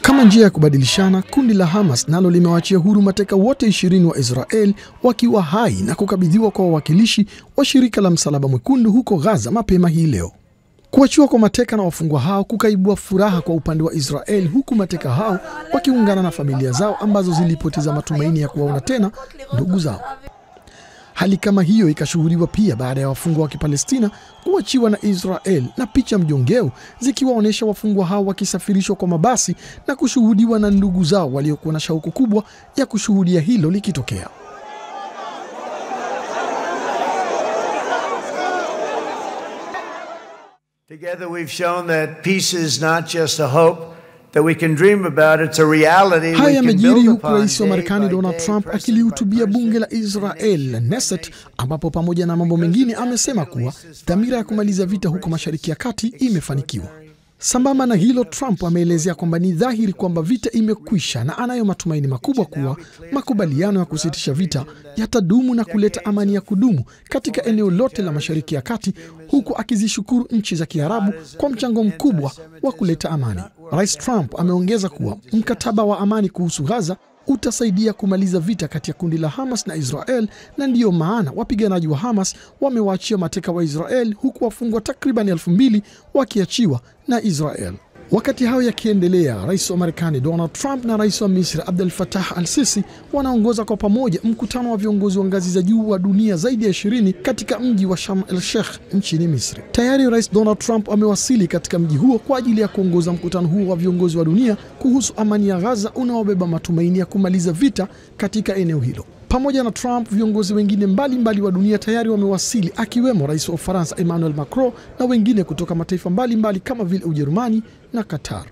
Kama njia ya kubadilishana, kundi la Hamas nalo limewaachia huru mateka wote 20 wa Israel wakiwa hai na kukabidhiwa kwa wawakilishi wa shirika la Msalaba Mwekundu huko Gaza mapema hii leo. Kuachiwa kwa mateka na wafungwa hao kukaibua furaha kwa upande wa Israel, huku mateka hao wakiungana na familia zao ambazo zilipoteza matumaini ya kuwaona tena ndugu zao. Hali kama hiyo ikashuhudiwa pia baada ya wafungwa wa Kipalestina kuachiwa na Israel, na picha mjongeo zikiwaonesha wafungwa hao wakisafirishwa kwa mabasi na kushuhudiwa na ndugu zao waliokuwa na shauku kubwa ya kushuhudia hilo likitokea. Together we've shown that peace is not just a hope that we can dream about, it's a reality. Haya yamejiri huku rais wa Marekani Donald Trump akilihutubia bunge la Israel Knesset, ambapo pamoja na mambo mengine amesema kuwa dhamira ya kumaliza vita huko Mashariki ya Kati imefanikiwa. Sambamba na hilo, Trump ameelezea kwamba ni dhahiri kwamba vita imekwisha na anayo matumaini makubwa kuwa makubaliano ya kusitisha vita yatadumu na kuleta amani ya kudumu katika eneo lote la Mashariki ya Kati, huku akizishukuru nchi za Kiarabu kwa mchango mkubwa wa kuleta amani. Rais Trump ameongeza kuwa mkataba wa amani kuhusu Gaza utasaidia kumaliza vita kati ya kundi la Hamas na Israel, na ndiyo maana wapiganaji wa Hamas wamewaachia mateka wa Israel, huku wafungwa takriban 2000 wakiachiwa na Israel. Wakati hao yakiendelea, rais wa Marekani Donald Trump na rais wa Misri Abdel Fattah al-Sisi wanaongoza kwa pamoja mkutano wa viongozi wa ngazi za juu wa dunia zaidi ya 20 katika mji wa Sharm el-Sheikh nchini Misri. Tayari rais Donald Trump amewasili katika mji huo kwa ajili ya kuongoza mkutano huo wa viongozi wa dunia kuhusu amani ya Gaza unaobeba matumaini ya kumaliza vita katika eneo hilo. Pamoja na Trump, viongozi wengine mbalimbali wa dunia tayari wamewasili, akiwemo rais wa Ufaransa Emmanuel Macron na wengine kutoka mataifa mbalimbali kama vile Ujerumani na Qatar.